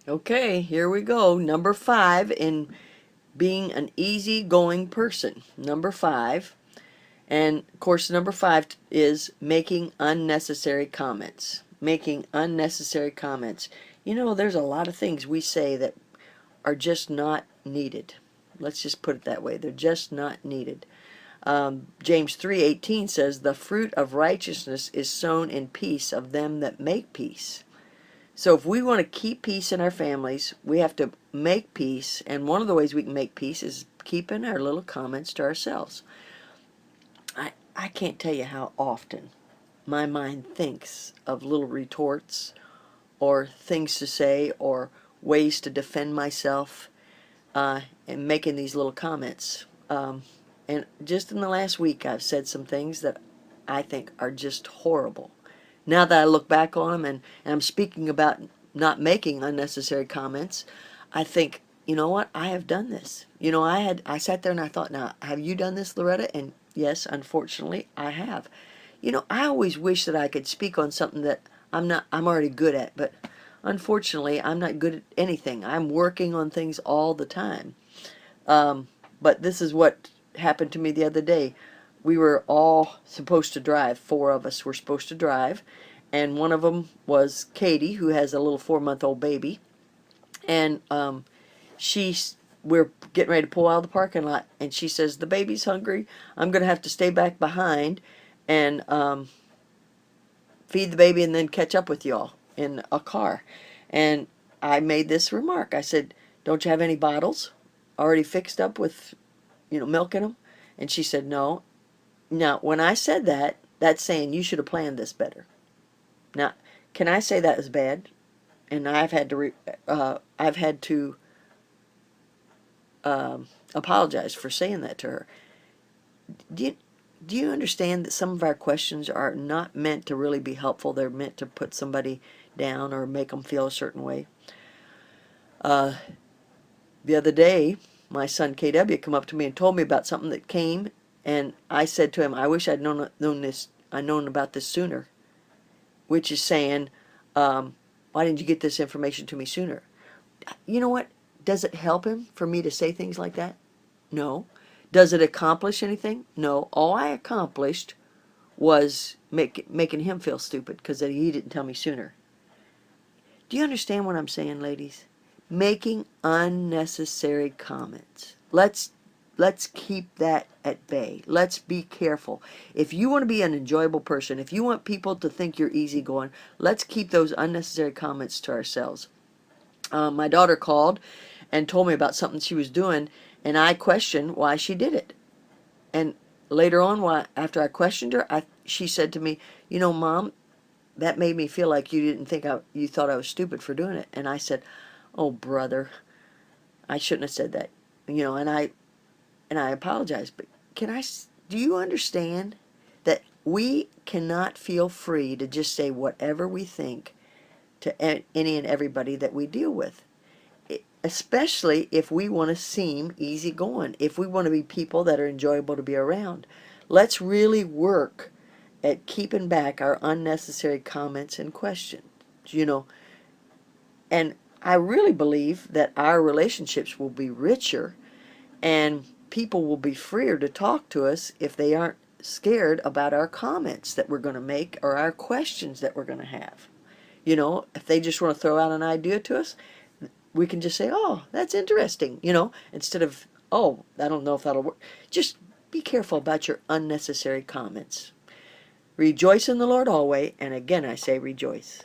Okay, here we go. Number 5 in being an easygoing person. Number 5. And of course, number 5 is making unnecessary comments. Making unnecessary comments. You know, there's a lot of things we say that are just not needed. Let's just put it that way. They're just not needed. James 3:18 says, "The fruit of righteousness is sown in peace of them that make peace." So if we want to keep peace in our families, we have to make peace, and one of the ways we can make peace is keeping our little comments to ourselves. I can't tell you how often my mind thinks of little retorts or things to say or ways to defend myself, and making these little comments. And just in the last week, I've said some things that I think are just horrible. Now that I look back on them, and I'm speaking about not making unnecessary comments, I think, you know what? I have done this. You know, I sat there and I thought, now, have you done this, Loretta? And yes, unfortunately, I have. You know, I always wish that I could speak on something that I'm already good at, but unfortunately, I'm not good at anything. I'm working on things all the time. But this is what happened to me the other day. We were all supposed to drive. 4 of us were supposed to drive, and one of them was Katie, who has a little 4-month-old baby. And she's we're getting ready to pull out of the parking lot, and she says, "The baby's hungry. I'm going to have to stay back behind and feed the baby and then catch up with y'all in a car." And I made this remark. I said, "Don't you have any bottles already fixed up with, milk in them?" And she said, "No." Now, when I said that, that's saying you should have planned this better. Now, can I say that is bad? And I've had to apologize for saying that to her. Do you, do you understand that some of our questions are not meant to really be helpful? They're meant to put somebody down or make them feel a certain way. Uh, the other day, my son KW come up to me and told me about something that came, and I said to him, "I wish I'd known about this sooner," which is saying, "Why didn't you get this information to me sooner?" You know what? Does it help him for me to say things like that? No. Does it accomplish anything? No. All I accomplished was making him feel stupid because he didn't tell me sooner. Do you understand what I'm saying, ladies? Making unnecessary comments. Let's keep that at bay. Let's be careful. If you want to be an enjoyable person, if you want people to think you're easygoing, let's keep those unnecessary comments to ourselves. My daughter called and told me about something she was doing, and I questioned why she did it. And later on, after I questioned her, she said to me, "You know, Mom, that made me feel like you thought I was stupid for doing it." And I said, "Oh, brother, I shouldn't have said that." And I apologize. But do you understand that we cannot feel free to just say whatever we think to any and everybody that we deal with? Especially if we want to seem easygoing, if we want to be people that are enjoyable to be around. Let's really work at keeping back our unnecessary comments and questions, you know. And I really believe that our relationships will be richer, and people will be freer to talk to us if they aren't scared about our comments that we're going to make or our questions that we're going to have. You know, if they just want to throw out an idea to us, we can just say, "Oh, that's interesting," instead of, "Oh, I don't know if that'll work." Just be careful about your unnecessary comments. Rejoice in the Lord always, and again I say rejoice.